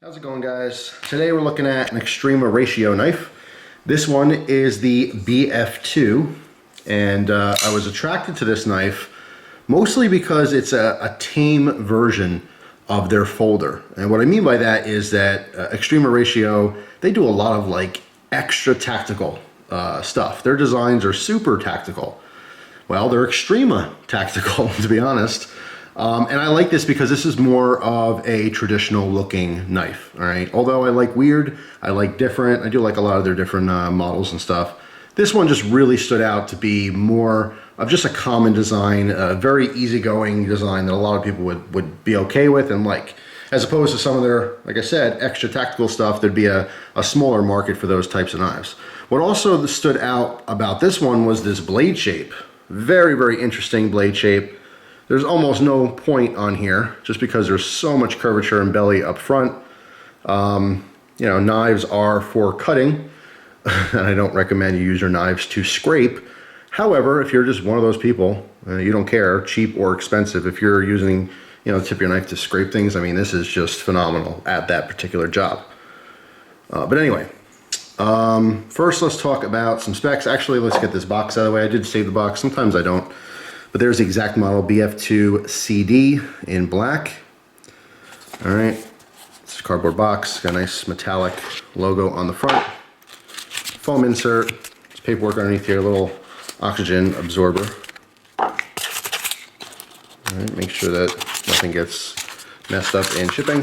How's it going, guys? Today we're looking at an Extrema ratio knife. This one is the BF2, and I was attracted to this knife mostly because it's a tame version of their folder. And what I mean by that is that Extrema ratio, they do a lot of like extra tactical stuff. Their designs are super tactical. Well, they're Extrema tactical, to be honest. And I like this because this is more of a traditional looking knife, all right? Although I like weird, I like different, I do like a lot of their different models and stuff. This one just really stood out to be more of just a common design, a very easygoing design that a lot of people would be okay with and like. As opposed to some of their, like I said, extra tactical stuff, there'd be a smaller market for those types of knives. What also stood out about this one was this blade shape. Very, very interesting blade shape. There's almost no point on here just because there's so much curvature and belly up front. You know, knives are for cutting, and I don't recommend you use your knives to scrape. However, if you're just one of those people, you don't care, cheap or expensive, if you're using, you know, the tip of your knife to scrape things, I mean, this is just phenomenal at that particular job. But anyway, first let's talk about some specs. Actually, let's get this box out of the way. I did save the box, sometimes I don't. But there's the exact model, BF2 CD in black. All right, it's a cardboard box, got a nice metallic logo on the front. Foam insert, there's paperwork underneath here, a little oxygen absorber. All right, make sure that nothing gets messed up in shipping.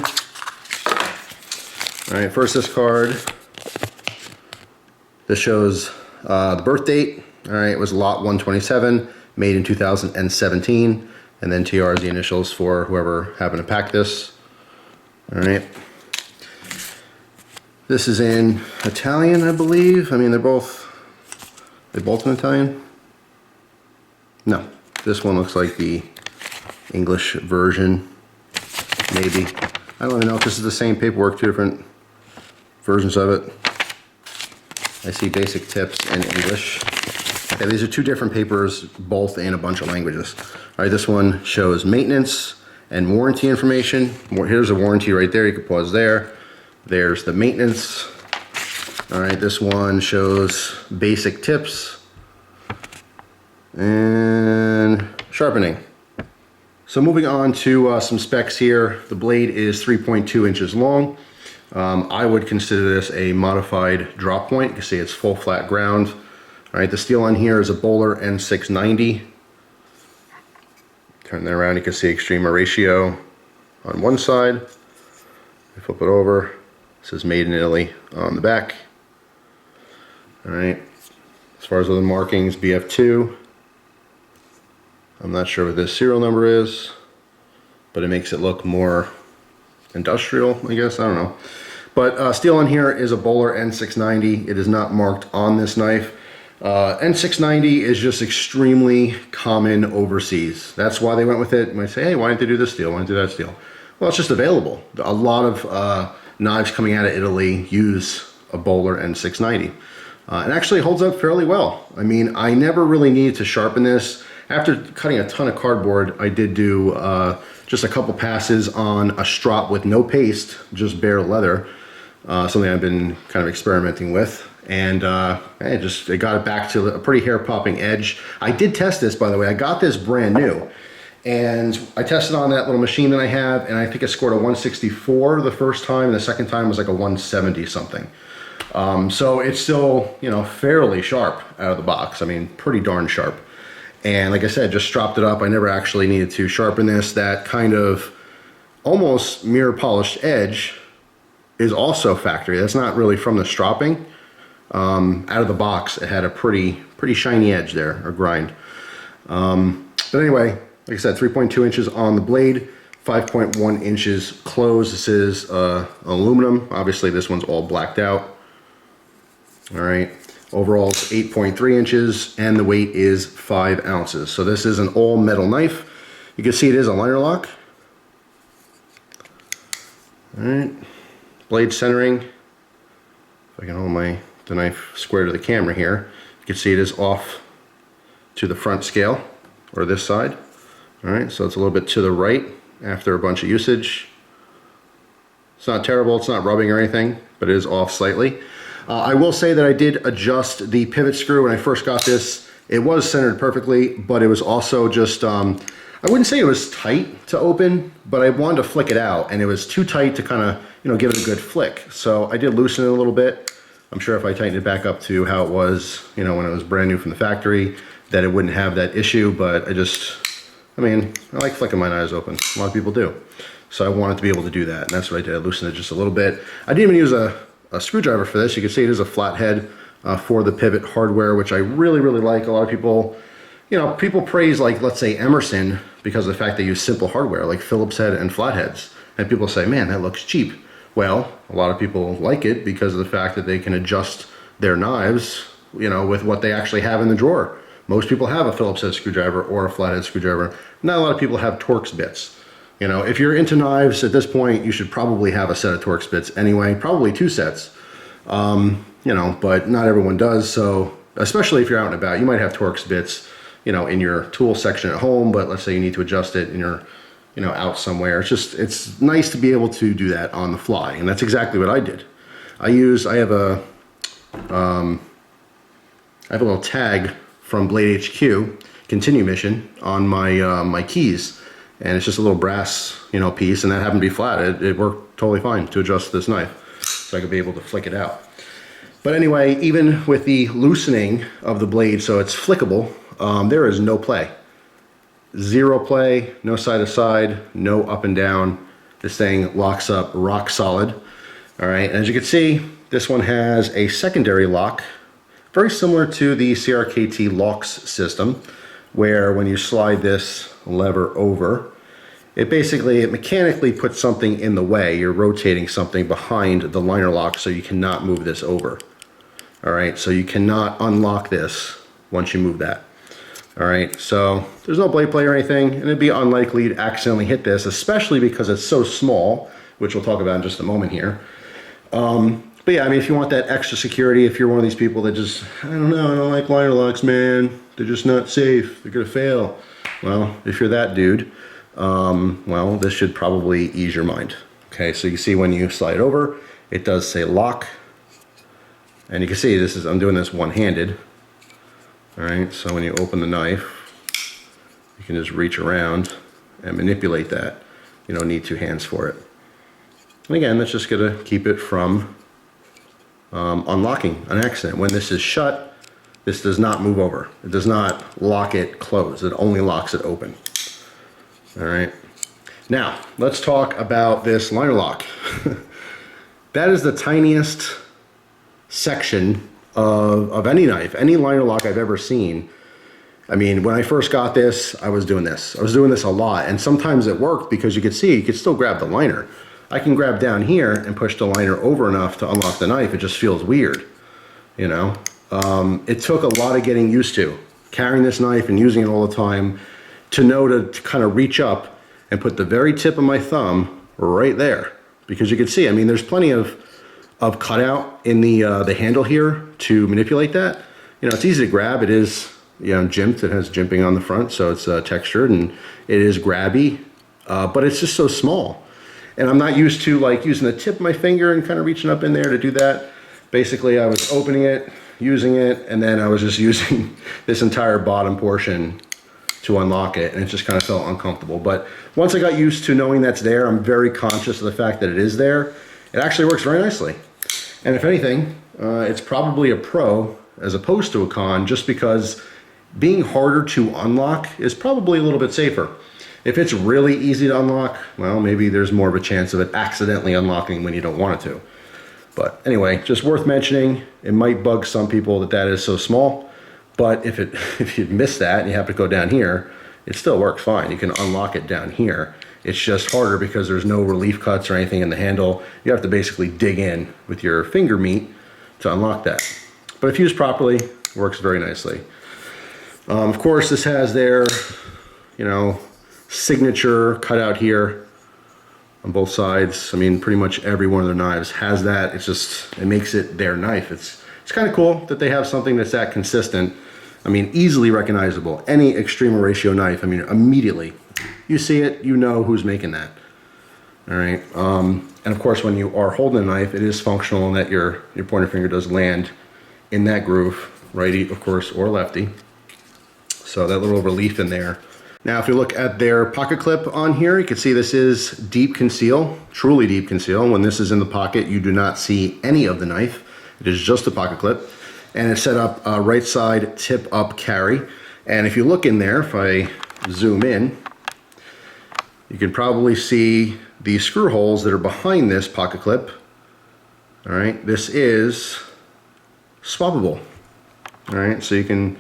All right, first this card. This shows the birth date. All right, it was lot 127. Made in 2017, and then TR is the initials for whoever happened to pack this. All right. This is in Italian, I believe. I mean, they're both in Italian? No, this one looks like the English version, maybe. I don't even know if this is the same paperwork, two different versions of it. I see basic tips in English. Okay, these are two different papers, both in a bunch of languages. All right, this one shows maintenance and warranty information. Here's a warranty right there. You can pause there. There's the maintenance. All right, this one shows basic tips and sharpening. So moving on to some specs here. The blade is 3.2 inches long. I would consider this a modified drop point. You can see it's full flat ground. All right, the steel on here is a Bowler N690. Turn that around, you can see Extrema ratio on one side. Flip it over, it says made in Italy on the back. All right, as far as other markings, BF2. I'm not sure what this serial number is, but it makes it look more industrial, I guess, I don't know. But steel on here is a Bowler N690. It is not marked on this knife. N690 is just extremely common overseas. That's why they went with it. You might say, hey, why didn't they do this steel? Why didn't they do that steel? Well, it's just available. A lot of knives coming out of Italy use a Bowler N690. It actually holds up fairly well. I mean, I never really needed to sharpen this. After cutting a ton of cardboard, I did do just a couple passes on a strop with no paste, just bare leather. Something I've been kind of experimenting with. And it got it back to a pretty hair-popping edge. I did test this, by the way. I got this brand new, and I tested on that little machine that I have, and I think it scored a 164 the first time, and the second time was like a 170 something. So it's still, you know, fairly sharp out of the box. I mean, pretty darn sharp. And like I said, just stropped it up. I never actually needed to sharpen this. That kind of almost mirror polished edge is also factory. That's not really from the stropping. Out of the box, it had a pretty shiny edge there, or grind. But anyway, like I said, 3.2 inches on the blade, 5.1 inches closed. This is aluminum. Obviously, this one's all blacked out. All right. Overall, it's 8.3 inches, and the weight is 5 ounces. So this is an all metal knife. You can see it is a liner lock. All right. Blade centering. If I can hold the knife square to the camera here, you can see it is off to the front scale, or this side. All right, so it's a little bit to the right after a bunch of usage. It's not terrible, it's not rubbing or anything, but it is off slightly. I will say that I did adjust the pivot screw when I first got this. It was centered perfectly, but it was also just, I wouldn't say it was tight to open, but I wanted to flick it out, and it was too tight to kind of, you know, give it a good flick. So I did loosen it a little bit. I'm sure if I tightened it back up to how it was, you know, when it was brand new from the factory, that it wouldn't have that issue, but I mean, I like flicking my knives open. A lot of people do. So I wanted to be able to do that, and that's what I did. I loosened it just a little bit. I didn't even use a screwdriver for this. You can see it is a flathead for the pivot hardware, which I really, really like. A lot of people, you know, people praise, like, let's say Emerson, because of the fact they use simple hardware, like Phillips head and flatheads. And people say, man, that looks cheap. Well, a lot of people like it because of the fact that they can adjust their knives, you know, with what they actually have in the drawer. Most people have a Phillips head screwdriver or a flathead screwdriver. Not a lot of people have Torx bits. You know, if you're into knives at this point, you should probably have a set of Torx bits anyway, probably 2 sets. You know, but not everyone does. So especially if you're out and about, you might have Torx bits, you know, in your tool section at home, but let's say you need to adjust it and you're, you know, out somewhere. It's nice to be able to do that on the fly. And that's exactly what I did. I have a little tag from Blade HQ, Continue Mission, on my my keys. And it's just a little brass, you know, piece, and that happened to be flat. It worked totally fine to adjust this knife, so I could be able to flick it out. But anyway, even with the loosening of the blade so it's flickable, there is no play. Zero play, no side to side, no up and down. This thing locks up rock solid. All right, and as you can see, this one has a secondary lock, very similar to the CRKT locks system, where when you slide this lever over, it mechanically puts something in the way. You're rotating something behind the liner lock, so you cannot move this over. All right, so you cannot unlock this once you move that. All right, so there's no blade play or anything, and it'd be unlikely to accidentally hit this, especially because it's so small, which we'll talk about in just a moment here. But yeah, I mean, if you want that extra security, if you're one of these people that just, I don't know, I don't like liner locks, man. They're just not safe. They're gonna fail. Well, if you're that dude, well, this should probably ease your mind. Okay, so you see when you slide over, it does say lock. And you can see I'm doing this one-handed. All right, so when you open the knife, you can just reach around and manipulate that. You don't need 2 hands for it. And again, that's just gonna keep it from unlocking an accident. When this is shut, this does not move over. It does not lock it closed. It only locks it open. All right. Now, let's talk about this liner lock. That is the tiniest section of any knife, any liner lock I've ever seen. I mean, when I first got this, I was doing this. I was doing this a lot, and sometimes it worked because you could see, you could still grab the liner. I can grab down here and push the liner over enough to unlock the knife. It just feels weird, you know? It took a lot of getting used to carrying this knife and using it all the time to know to kind of reach up and put the very tip of my thumb right there, because you can see, I mean, there's plenty of cutout in the handle here to manipulate that. You know, it's easy to grab. It is, you know, jimped. It has jimping on the front, so it's textured and it is grabby, but it's just so small. And I'm not used to like using the tip of my finger and kind of reaching up in there to do that. Basically, I was opening it, using it, and then I was just using this entire bottom portion to unlock it, and it just kind of felt uncomfortable. But once I got used to knowing that's there, I'm very conscious of the fact that it is there. It actually works very nicely. And if anything, it's probably a pro as opposed to a con, just because being harder to unlock is probably a little bit safer. If it's really easy to unlock, well, maybe there's more of a chance of it accidentally unlocking when you don't want it to. But anyway, just worth mentioning. It might bug some people that is so small, but if you miss that and you have to go down here, it still works fine. You can unlock it down here. It's just harder because there's no relief cuts or anything in the handle. You have to basically dig in with your finger meat to unlock that. But if used properly, it works very nicely. Of course, this has their, you know, signature cutout here on both sides. I mean, pretty much every one of their knives has that. It makes it their knife. It's kind of cool that they have something that's that consistent. I mean, easily recognizable. Any Extrema ratio knife, I mean, immediately you see it, you know who's making that. All right. And of course, when you are holding a knife, it is functional in that your pointer finger does land in that groove, righty, of course, or lefty. So that little relief in there. Now, if you look at their pocket clip on here, you can see this is deep conceal, truly deep conceal. When this is in the pocket, you do not see any of the knife. It is just a pocket clip. And it's set up right side tip up carry. And if you look in there, if I zoom in, you can probably see the screw holes that are behind this pocket clip. All right, this is swappable. All right, so you can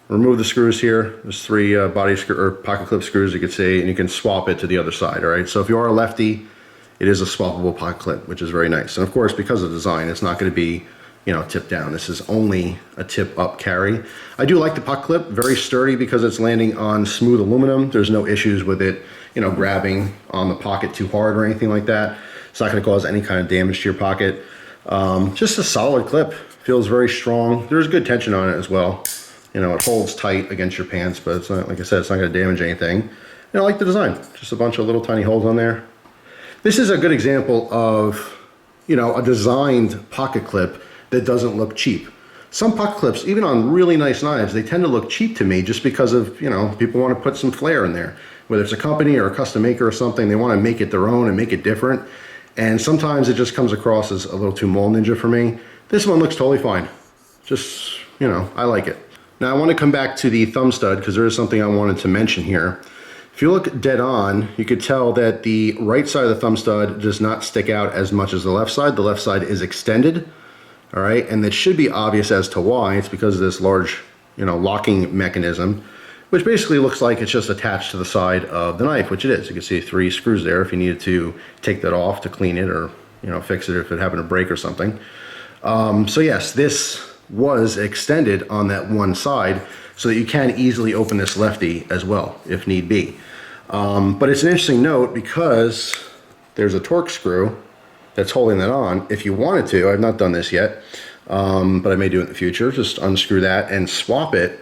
remove the screws here. There's 3 body screw or pocket clip screws, you could see, and you can swap it to the other side. All right, so if you are a lefty, it is a swappable pocket clip, which is very nice. And of course, because of design, it's not going to be, you know, tip down. This is only a tip up carry. I do like the pocket clip, very sturdy because it's landing on smooth aluminum. There's no issues with it, you know, grabbing on the pocket too hard or anything like that. It's not going to cause any kind of damage to your pocket. Just a solid clip, feels very strong. There's good tension on it as well. You know, it holds tight against your pants, but it's not, like I said, it's not going to damage anything. And I like the design, just a bunch of little tiny holes on there. This is a good example of, you know, a designed pocket clip that doesn't look cheap. Some pocket clips, even on really nice knives, they tend to look cheap to me just because of, you know, people want to put some flair in there. Whether it's a company or a custom maker or something, they want to make it their own and make it different. And sometimes it just comes across as a little too mole ninja for me. This one looks totally fine. Just, you know, I like it. Now I want to come back to the thumb stud because there is something I wanted to mention here. If you look dead on, you could tell that the right side of the thumb stud does not stick out as much as the left side. The left side is extended, all right? And that should be obvious as to why. It's because of this large, you know, locking mechanism, which basically looks like it's just attached to the side of the knife, which it is. You can see 3 screws there if you needed to take that off to clean it or, you know, fix it if it happened to break or something. So yes, this was extended on that one side so that you can easily open this lefty as well if need be. But it's an interesting note because there's a torque screw that's holding that on. If you wanted to, I've not done this yet, but I may do it in the future, just unscrew that and swap it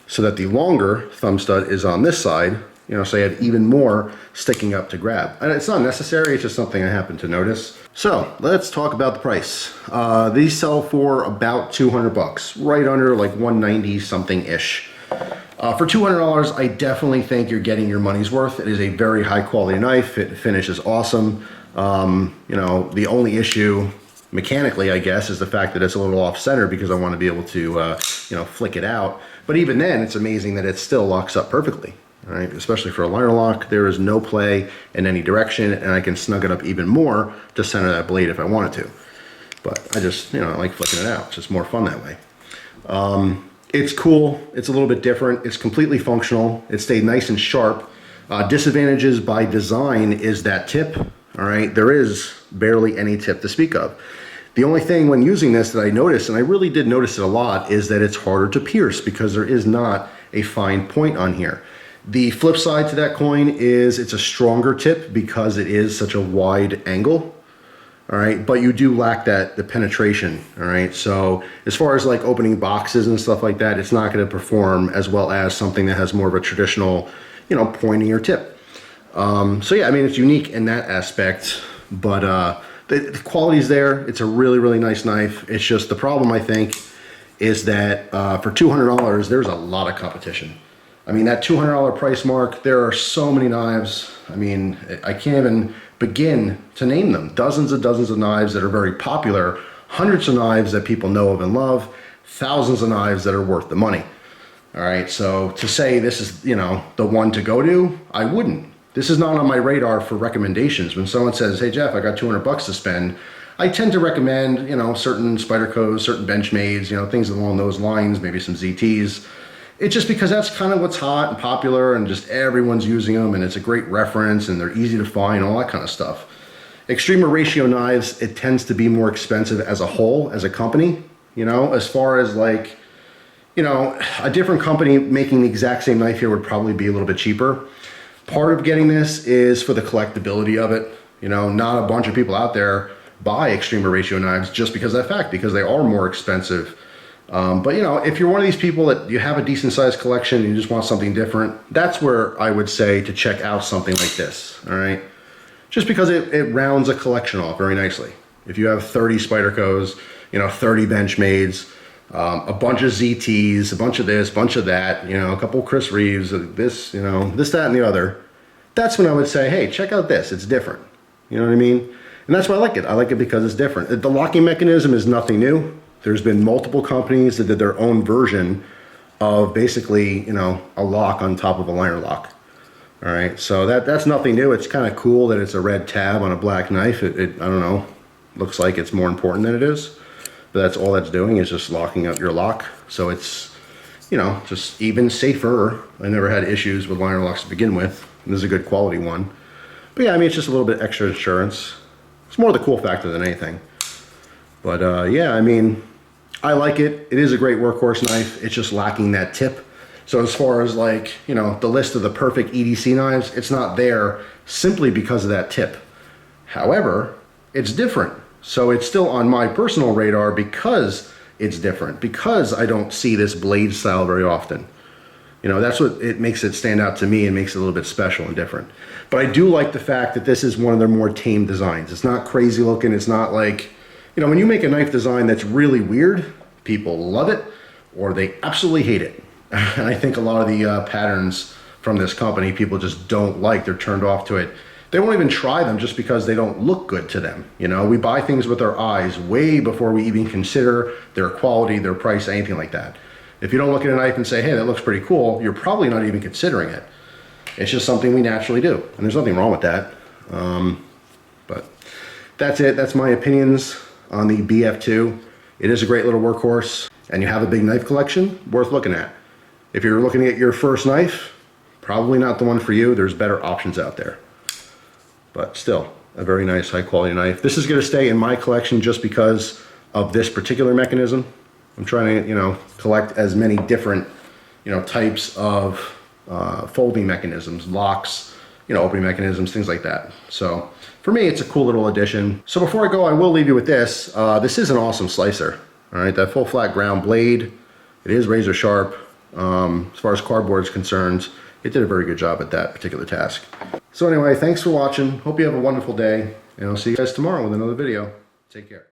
so that the longer thumb stud is on this side, you know, so you have even more sticking up to grab. And it's not necessary, it's just something I happen to notice. So let's talk about the price. These sell for about 200 bucks, right under like 190 something ish. For $200, I definitely think you're getting your money's worth. It is a very high quality knife. It finishes awesome. You know, the only issue mechanically, I guess, is the fact that it's a little off center because I want to be able to, you know, flick it out. But even then, it's amazing that it still locks up perfectly. All right, especially for a liner lock, there is no play in any direction, and I can snug it up even more to center that blade if I wanted to. But I just, you know, I like flicking it out. It's just more fun that way. It's cool. It's a little bit different. It's completely functional. It stayed nice and sharp. Disadvantages by design is that tip. All right, there is barely any tip to speak of. The only thing when using this that I noticed, and I really did notice it a lot, is that it's harder to pierce because there is not a fine point on here. The flip side to that coin is it's a stronger tip because it is such a wide angle, all right, but you do lack the penetration, all right? So as far as like opening boxes and stuff like that, it's not gonna perform as well as something that has more of a traditional, you know, pointier tip. So yeah, I mean, it's unique in that aspect, but the quality's there. It's a really, really nice knife. It's just the problem, I think, is that for $200, there's a lot of competition. I mean, that $200 price mark, there are so many knives. I mean, I can't even begin to name them. Dozens of knives that are very popular, hundreds of knives that people know of and love, thousands of knives that are worth the money. All right, so to say this is, you know, the one to go to, I wouldn't. This is not on my radar for recommendations. When someone says, hey Jeff, I got 200 bucks to spend, I tend to recommend, you know, certain Spydercos, certain Benchmades, you know, things along those lines, maybe some ZTs. It's just because that's kind of what's hot and popular and just everyone's using them and it's a great reference and they're easy to find, all that kind of stuff. Extrema ratio knives, it tends to be more expensive as a whole, as a company, you know, as far as like, you know, a different company making the exact same knife here would probably be a little bit cheaper. Part of getting this is for the collectability of it. You know, not a bunch of people out there buy Extrema ratio knives just because of that fact, because they are more expensive. But you know, if you're one of these people that you have a decent sized collection and you just want something different, that's where I would say to check out something like this, all right? just because it rounds a collection off very nicely. If you have 30 Spydercos, you know, 30 Benchmades, a bunch of ZTs, a bunch of this, bunch of that, you know, a couple of Chris Reeves, this, you know, this, that, and the other, that's when I would say, hey, check out this, it's different. You know what I mean? And that's why I like it. I like it because it's different. The locking mechanism is nothing new. There's been multiple companies that did their own version of basically, you know, a lock on top of a liner lock. All right, so that's nothing new. It's kind of cool that it's a red tab on a black knife. I don't know, looks like it's more important than it is. But that's all that's doing is just locking up your lock. So it's, you know, just even safer. I never had issues with liner locks to begin with. And this is a good quality one. But yeah, I mean, it's just a little bit extra insurance. It's more the cool factor than anything. But yeah, I mean, I like it. It is a great workhorse knife. It's just lacking that tip. So as far as like, you know, the list of the perfect EDC knives, it's not there simply because of that tip. However, it's different. So it's still on my personal radar because it's different, because I don't see this blade style very often. You know, that's what it makes it stand out to me and makes it a little bit special and different. But I do like the fact that this is one of their more tame designs. It's not crazy looking. It's not like, you know, when you make a knife design that's really weird, people love it or they absolutely hate it. And I think a lot of the patterns from this company, people just don't like. They're turned off to it. They won't even try them just because they don't look good to them. You know, we buy things with our eyes way before we even consider their quality, their price, anything like that. If you don't look at a knife and say, hey, that looks pretty cool, you're probably not even considering it. It's just something we naturally do. And there's nothing wrong with that. But that's it. That's my opinions on the BF2. It is a great little workhorse, and you have a big knife collection, worth looking at. If you're looking at your first knife, probably not the one for you. There's better options out there. But still, a very nice, high quality knife. This is going to stay in my collection just because of this particular mechanism. I'm trying to, you know, collect as many different, you know, types of folding mechanisms, locks, you know, opening mechanisms, things like that. So for me, it's a cool little addition. So before I go, I will leave you with this. This is an awesome slicer. All right, that full flat ground blade, it is razor sharp. As far as cardboard is concerned, it did a very good job at that particular task. So anyway, thanks for watching. Hope you have a wonderful day, and I'll see you guys tomorrow with another video. Take care.